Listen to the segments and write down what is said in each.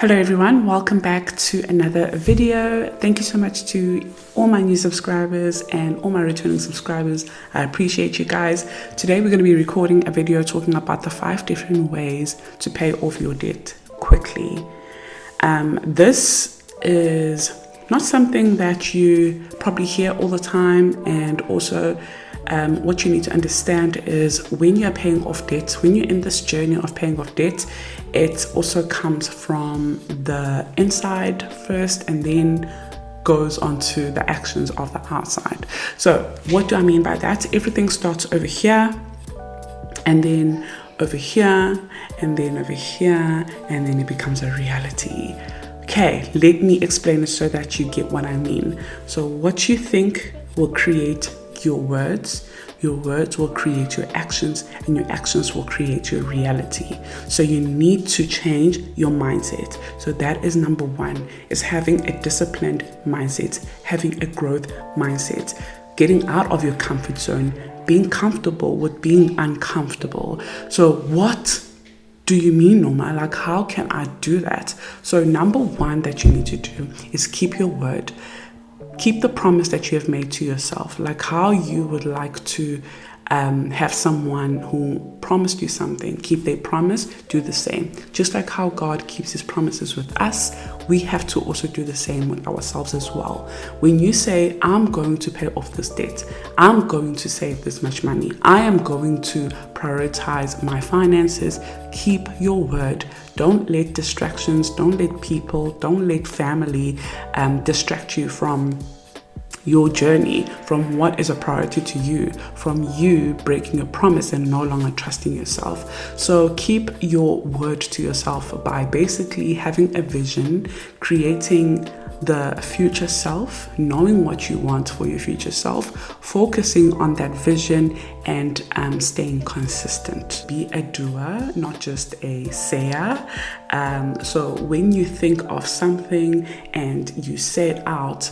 Hello everyone, welcome back to another video. Thank you so much to all my new subscribers and all my returning subscribers. I appreciate you guys. Today we're going to be recording a video talking about the 5 different ways to pay off your debt quickly. This is not something that you probably hear all the time, and also what you need to understand is when you're paying off debt, when you're in this journey of paying off debt, it also comes from the inside first and then goes on to the actions of the outside. So what do I mean by that? Everything starts over here and then over here and then over here, and then it becomes a reality. Okay, let me explain it so that you get what I mean. So what you think will create your words will create your actions, and your actions will create your reality. So you need to change your mindset. So that is number 1, is having a disciplined mindset, having a growth mindset, getting out of your comfort zone, being comfortable with being uncomfortable. So what do you mean, Norma? Like, how can I do that? So number 1 that you need to do is keep your word. Keep the promise that you have made to yourself, like how you would like to have someone who promised you something. Keep their promise, do the same. Just like how God keeps his promises with us, we have to also do the same with ourselves as well. When you say, I'm going to pay off this debt, I'm going to save this much money, I am going to prioritize my finances, keep your word. Don't let distractions, don't let people, don't let family distract you from your journey, from what is a priority to you, from you breaking a promise and no longer trusting yourself. So keep your word to yourself by basically having a vision, creating the future self, knowing what you want for your future self, focusing on that vision, and staying consistent. Be a doer, not just a sayer. So when you think of something and you say it out,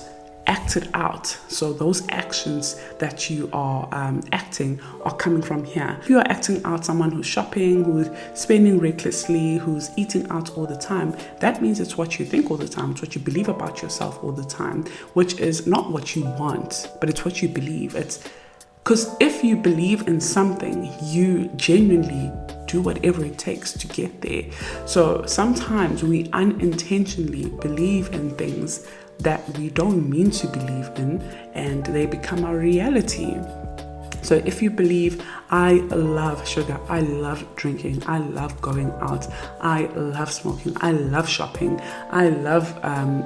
act it out. So those actions that you are acting are coming from here. If you are acting out someone who's shopping, who's spending recklessly, who's eating out all the time, that means it's what you think all the time. It's what you believe about yourself all the time, which is not what you want, but it's what you believe. It's because if you believe in something, you genuinely do whatever it takes to get there. So sometimes we unintentionally believe in things that we don't mean to believe in, and they become our reality. So if you believe, I love sugar, I love drinking, I love going out, I love smoking, I love shopping, I love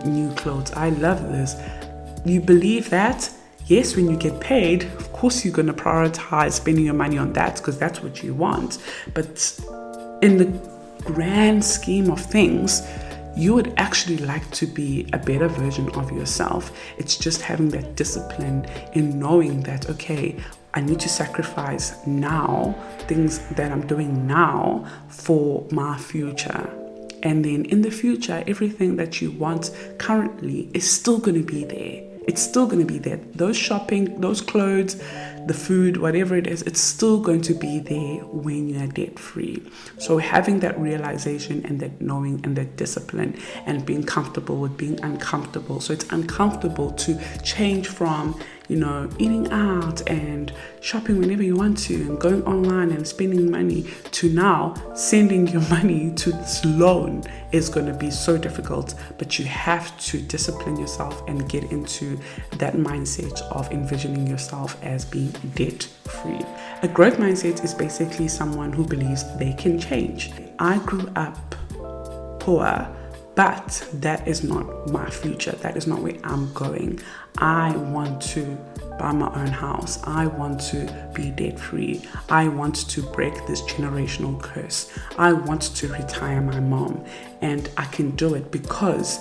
new clothes, I love this, you believe that, yes, when you get paid, of course you're going to prioritize spending your money on that because that's what you want. But in the grand scheme of things, you would actually like to be a better version of yourself. It's just having that discipline in knowing that, okay, I need to sacrifice now, things that I'm doing now for my future. And then in the future, everything that you want currently is still going to be there. It's still going to be there. Those shopping, those clothes, the food, whatever it is, it's still going to be there when you're debt free. So having that realization and that knowing and that discipline and being comfortable with being uncomfortable. So it's uncomfortable to change from, eating out and shopping whenever you want to and going online and spending money to now sending your money to this loan is going to be so difficult. But you have to discipline yourself and get into that mindset of envisioning yourself as being debt free. A growth mindset is basically someone who believes they can change. I grew up poor, but that is not my future. That is not where I'm going. I want to buy my own house. I want to be debt free. I want to break this generational curse. I want to retire my mom. And I can do it because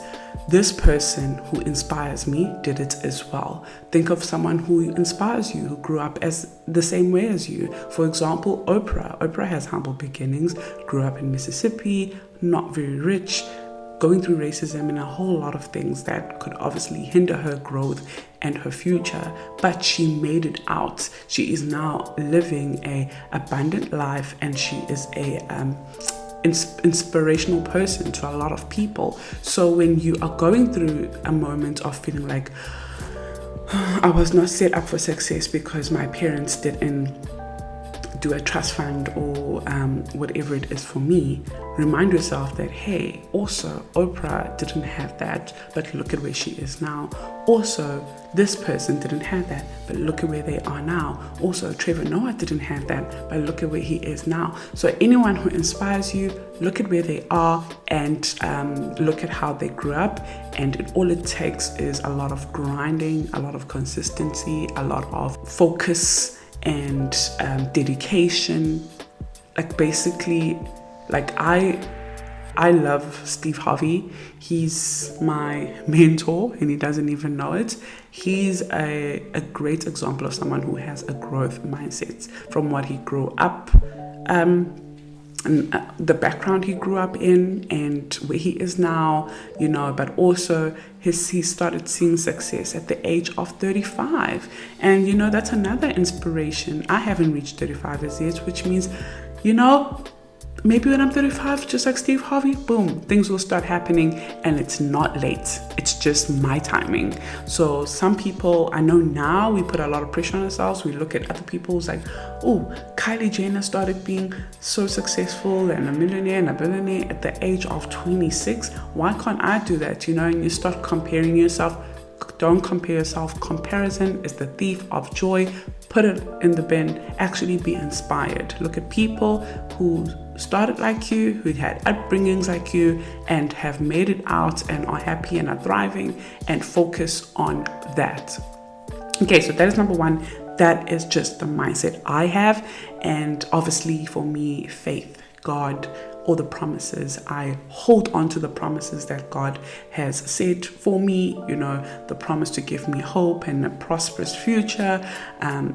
this person who inspires me did it as well. Think of someone who inspires you, who grew up as the same way as you. For example, Oprah. Oprah has humble beginnings, grew up in Mississippi, not very rich, going through racism and a whole lot of things that could obviously hinder her growth and her future, but she made it out. She is now living a abundant life, and she is a inspirational person to a lot of people. So when you are going through a moment of feeling like, I was not set up for success because my parents didn't do a trust fund or whatever it is for me, remind yourself that, hey, also Oprah didn't have that, but look at where she is now. Also, this person didn't have that, but look at where they are now. Also, Trevor Noah didn't have that, but look at where he is now. So anyone who inspires you, look at where they are and look at how they grew up. And all it takes is a lot of grinding, a lot of consistency, a lot of focus and dedication. Like basically, like I love Steve Harvey. He's my mentor and he doesn't even know it. He's a great example of someone who has a growth mindset from what he grew up, and the background he grew up in and where he is now, you know, but also he started seeing success at the age of 35. And, you know, that's another inspiration. I haven't reached 35 as yet, which means, you know, maybe when I'm 35, just like Steve Harvey, boom, things will start happening and it's not late. It's just my timing. So some people, I know now we put a lot of pressure on ourselves. We look at other people's like, oh, Kylie Jenner started being so successful and a millionaire and a billionaire at the age of 26. Why can't I do that? You know, and you start comparing yourself. Don't compare yourself. Comparison is the thief of joy. Put it in the bin. Actually be inspired. Look at people who started like you, who had upbringings like you and have made it out and are happy and are thriving, and focus on that. Okay, so that is number one. That is just the mindset I have. And obviously for me, faith, God, all the promises. I hold on to the promises that God has said for me, you know, the promise to give me hope and a prosperous future.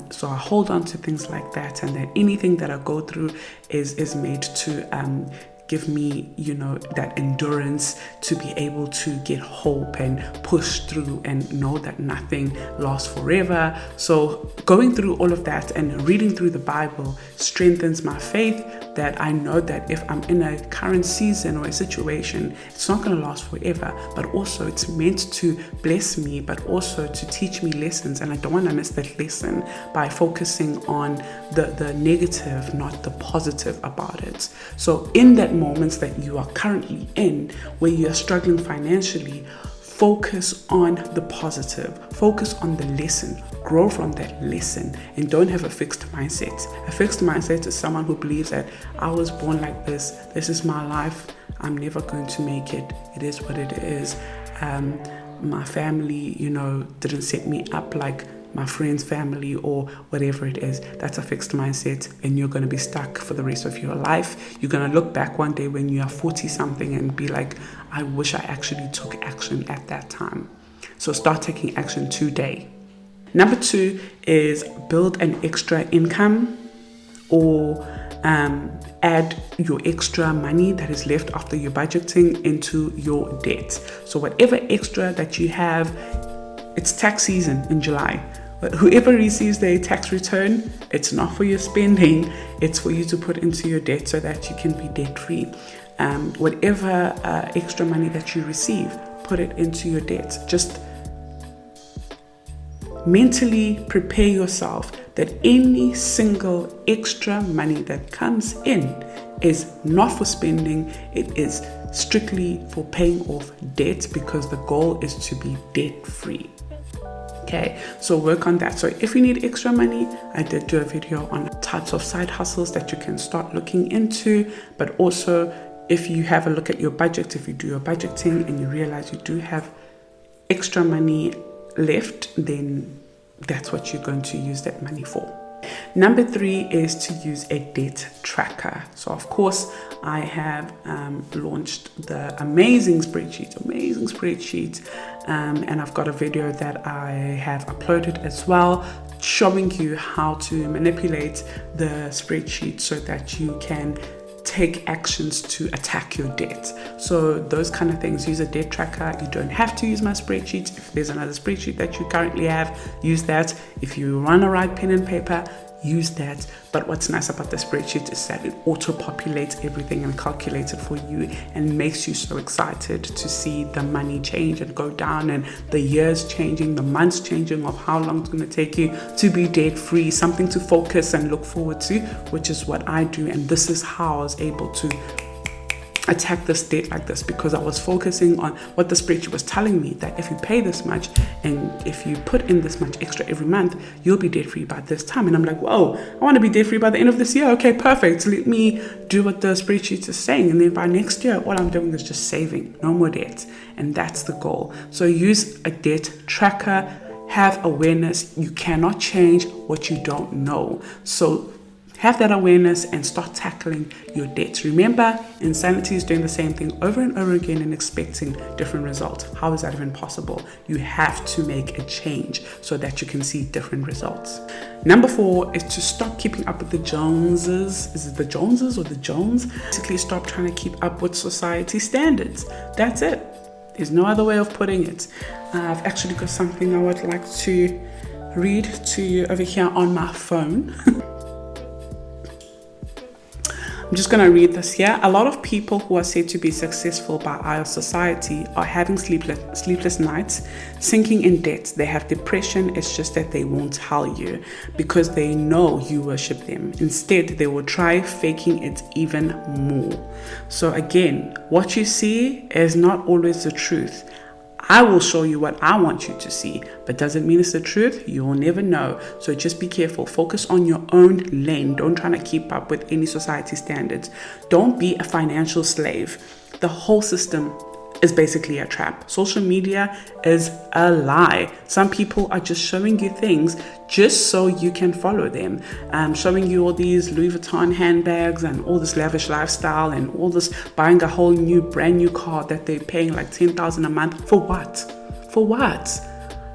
So I hold on to things like that, and that anything that I go through is made to give me, you know, that endurance to be able to get hope and push through and know that nothing lasts forever. So going through all of that and reading through the Bible strengthens my faith, that I know that if I'm in a current season or a situation, it's not going to last forever, but also it's meant to bless me, but also to teach me lessons. And I don't want to miss that lesson by focusing on the negative, not the positive about it. So in that moments that you are currently in, where you are struggling financially, focus on the positive, focus on the lesson, grow from that lesson, and don't have a fixed mindset. A fixed mindset is someone who believes that I was born like this is my life, I'm never going to make it, it is what it is. My family, you know, didn't set me up like my friend's family or whatever it is. That's a fixed mindset, and you're going to be stuck for the rest of your life. You're going to look back one day when you are 40 something and be like, I wish I actually took action at that time. So start taking action today. Number 2 is build an extra income, or add your extra money that is left after your budgeting into your debt. So whatever extra that you have, it's tax season in July. But whoever receives their tax return, it's not for your spending, it's for you to put into your debt so that you can be debt free. Whatever extra money that you receive, put it into your debt. Just mentally prepare yourself that any single extra money that comes in is not for spending, it is strictly for paying off debt, because the goal is to be debt free. Okay, so work on that. So if you need extra money, I did do a video on types of side hustles that you can start looking into. But also, if you have a look at your budget, if you do your budgeting and you realize you do have extra money left, then that's what you're going to use that money for. Number 3 is to use a debt tracker. So of course I have launched the amazing spreadsheet, and I've got a video that I have uploaded as well, showing you how to manipulate the spreadsheet so that you can take actions to attack your debt. So those kind of things, use a debt tracker. You don't have to use my spreadsheet. If there's another spreadsheet that you currently have, use that. If you want to write pen and paper, use that. But what's nice about the spreadsheet is that it auto-populates everything and calculates it for you, and makes you so excited to see the money change and go down, and the years changing, the months changing, of how long it's going to take you to be debt free, something to focus and look forward to, which is what I do. And this is how I was able to attack this debt like this, because I was focusing on what the spreadsheet was telling me, that if you pay this much and if you put in this much extra every month, you'll be debt free by this time. And I'm like, whoa, I want to be debt free by the end of this year. Okay, perfect. Let me do what the spreadsheet is saying, and then by next year, all I'm doing is just saving, no more debt. And that's the goal. So use a debt tracker, have awareness. You cannot change what you don't know. So have that awareness and start tackling your debts. Remember, insanity is doing the same thing over and over again and expecting different results. How is that even possible? You have to make a change so that you can see different results. Number 4 is to stop keeping up with the Joneses. Is it the Joneses or the Jones? Basically, stop trying to keep up with society standards. That's it. There's no other way of putting it. I've actually got something I would like to read to you over here on my phone. I'm just going to read this here. A lot of people who are said to be successful by our society are having sleepless nights, sinking in debt. They have depression. It's just that they won't tell you because they know you worship them. Instead, they will try faking it even more. So again, what you see is not always the truth. I will show you what I want you to see, but does it mean it's the truth? You will never know. So just be careful. Focus on your own lane. Don't try to keep up with any society standards. Don't be a financial slave. The whole system is basically a trap. Social media is a lie. Some people are just showing you things just so you can follow them. Showing you all these Louis Vuitton handbags and all this lavish lifestyle and all this buying a whole brand new car that they're paying like 10,000 a month. For what? For what?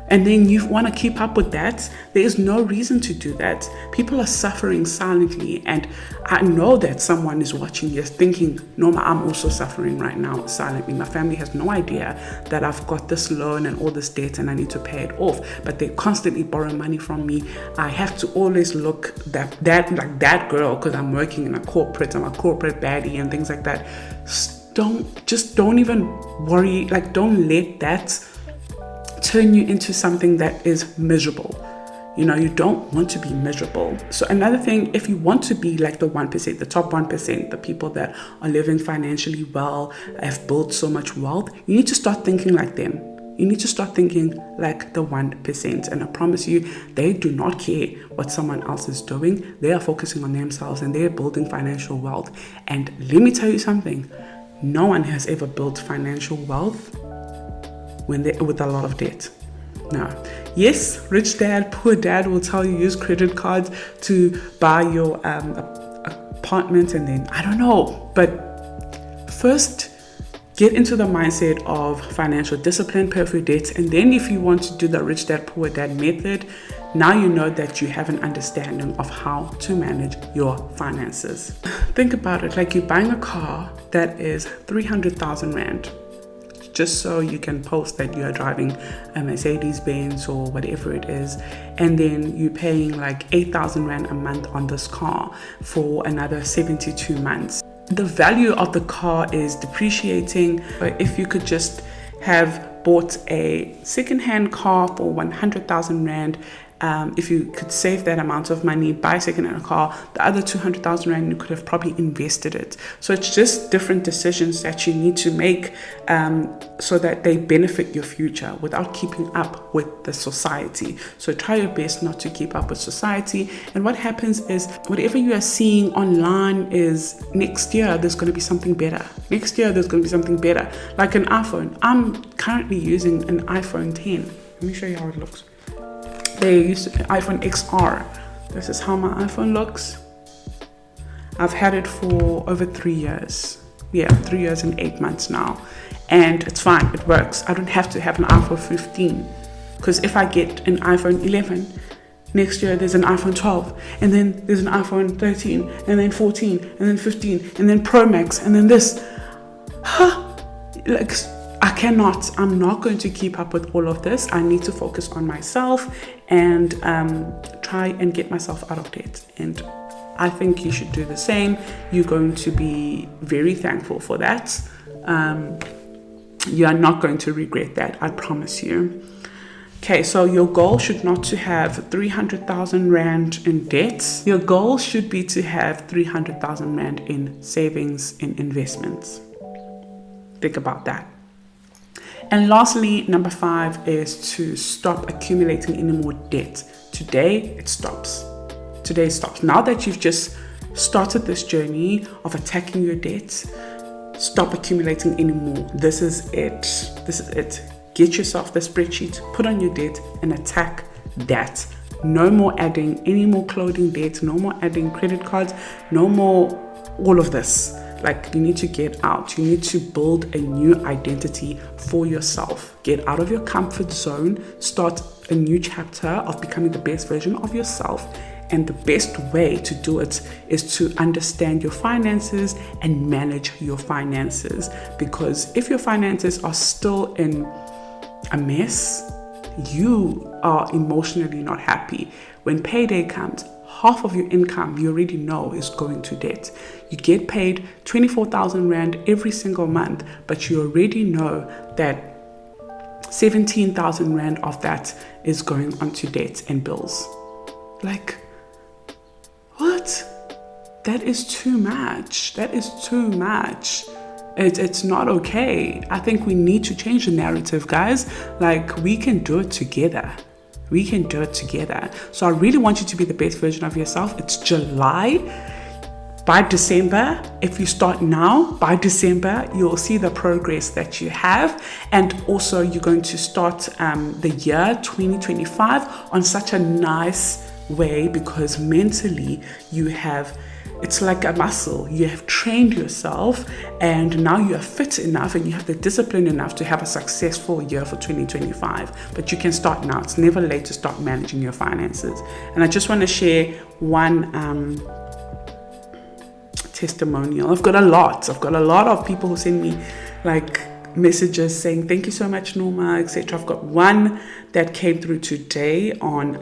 And then you want to keep up with that. There is no reason to do that. People are suffering silently, and I know that someone is watching this thinking, Norma, I'm also suffering right now silently. My family has no idea that I've got this loan and all this debt and I need to pay it off, but they constantly borrow money from me. I have to always look like that girl because I'm working in a corporate, I'm a corporate baddie and things like that. Don't even worry. Like, don't let that turn you into something that is miserable. You know, you don't want to be miserable. So another thing, if you want to be like the 1%, the top 1%, the people that are living financially well, have built so much wealth, you need to start thinking like them. You need to start thinking like the 1%. And I promise you, they do not care what someone else is doing. They are focusing on themselves and they are building financial wealth. And let me tell you something, no one has ever built financial wealth with a lot of debt. Now, yes, rich dad, poor dad will tell you use credit cards to buy your apartment, and then I don't know, but first get into the mindset of financial discipline, pay off your debts, and then if you want to do the rich dad, poor dad method, now you know that you have an understanding of how to manage your finances. Think about it, like you're buying a car that is 300,000 Rand. Just so you can post that you are driving a Mercedes-Benz or whatever it is, and then you're paying like 8,000 Rand a month on this car for another 72 months. The value of the car is depreciating. If you could just have bought a second-hand car for 100,000 Rand, if you could save that amount of money, buy a second-hand car, the other 200,000 Rand, you could have probably invested it. So it's just different decisions that you need to make so that they benefit your future without keeping up with the society. So try your best not to keep up with society. And what happens is whatever you are seeing online is next year, there's going to be something better. Next year, there's going to be something better. Like an iPhone. I'm currently using an iPhone 10. Let me show you how it looks. They use iPhone XR. This is how my iPhone looks. I've had it for over 3 years. Yeah, 3 years and 8 months now. And it's fine, it works. I don't have to have an iPhone 15. Because if I get an iPhone 11, next year there's an iPhone 12. And then there's an iPhone 13. And then 14. And then 15. And then Pro Max. And then this. Like, I'm not going to keep up with all of this. I need to focus on myself and try and get myself out of debt. And I think you should do the same. You're going to be very thankful for that. You are not going to regret that, I promise you. Okay, so your goal should not to have 300,000 Rand in debt. Your goal should be to have 300,000 Rand in savings, in investments. Think about that. And lastly, number 5 is to stop accumulating any more debt. Today, it stops. Today stops. Now that you've just started this journey of attacking your debt, stop accumulating anymore. This is it. This is it. Get yourself the spreadsheet, put on your debt, and attack that. No more adding any more clothing debt, no more adding credit cards, no more all of this. Like, you need to get out. You need to build a new identity for yourself. Get out of your comfort zone. Start a new chapter of becoming the best version of yourself. And the best way to do it is to understand your finances and manage your finances. Because if your finances are still in a mess, you are emotionally not happy. When payday comes, half of your income you already know is going to debt. You get paid 24,000 Rand every single month, but you already know that 17,000 Rand of that is going onto debt and bills. Like, what? That is too much. That is too much. It's not okay. I think we need to change the narrative, guys. Like, we can do it together. We can do it together. So I really want you to be the best version of yourself. It's July. By December, if you start now, by December, you'll see the progress that you have. And also, you're going to start the year 2025 on such a nice way, because mentally you have, it's like a muscle. You have trained yourself, and now you are fit enough and you have the discipline enough to have a successful year for 2025. But you can start now. It's never late to start managing your finances. And I just want to share one testimonial. I've got a lot of people who send me like messages saying thank you so much, Norma, etc. I've got one that came through today on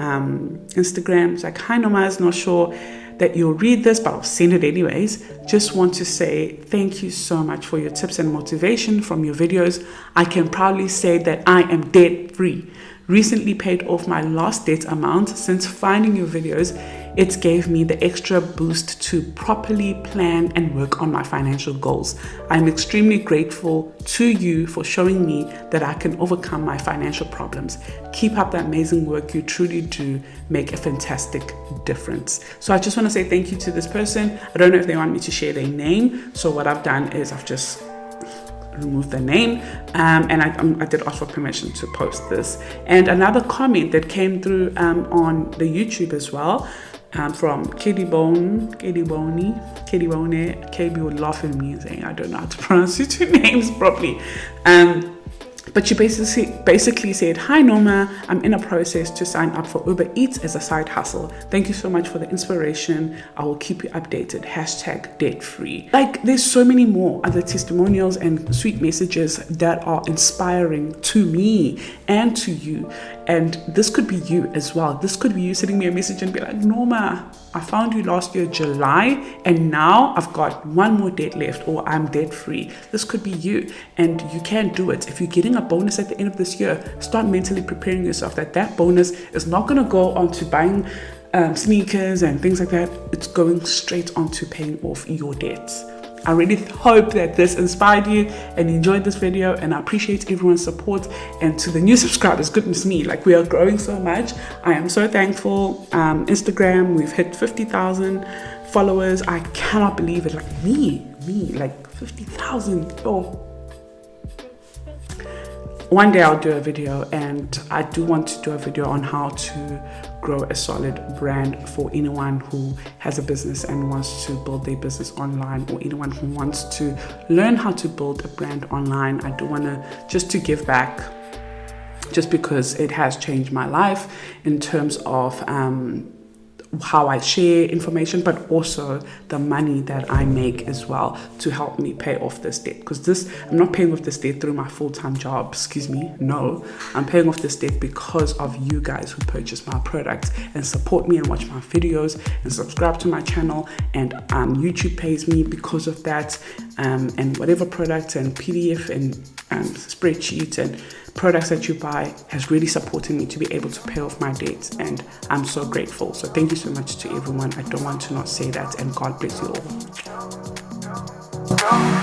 Instagram. It's like, hi Norma, I'm not sure that you'll read this, but I'll send it anyways. Just want to say thank you so much for your tips and motivation from your videos. I can proudly say that I am debt free. Recently paid off my last debt amount. Since finding your videos, it gave me the extra boost to properly plan and work on my financial goals. I'm extremely grateful to you for showing me that I can overcome my financial problems. Keep up the amazing work. You truly do make a fantastic difference. So I just want to say thank you to this person. I don't know if they want me to share their name. So what I've done is I've just remove the name, and I did ask for permission to post this. And another comment that came through on the YouTube as well, from KB would laugh at me saying I don't know how to pronounce your two names properly. But she basically said, hi Norma, I'm in a process to sign up for Uber Eats as a side hustle. Thank you so much for the inspiration. I will keep you updated. # debt free. Like, there's so many more other testimonials and sweet messages that are inspiring to me and to you. And this could be you as well. This could be you sending me a message and be like, Norma, I found you last year, July, and now I've got one more debt left, or I'm debt free. This could be you, and you can do it. If you're getting a bonus at the end of this year, start mentally preparing yourself that bonus is not going to go on to buying sneakers and things like that. It's going straight onto paying off your debts. I really hope that this inspired you and enjoyed this video, and I appreciate everyone's support. And to the new subscribers, goodness me, like, we are growing so much. I am so thankful. Instagram, we've hit 50,000 followers. I cannot believe it. Like, me, like 50,000. Oh. One day I'll do a video, and I do want to do a video on how to grow a solid brand for anyone who has a business and wants to build their business online, or anyone who wants to learn how to build a brand online. I do want to just to give back, just because it has changed my life in terms of how I share information, but also the money that I make as well to help me pay off this debt. Because I'm not paying off this debt through my full-time job, excuse me, no. I'm paying off this debt because of you guys who purchase my products and support me and watch my videos and subscribe to my channel, and YouTube pays me because of that, and whatever products and PDF and spreadsheets and products that you buy has really supported me to be able to pay off my debts, and I'm so grateful. So thank you so much to everyone. I don't want to not say that, and God bless you all.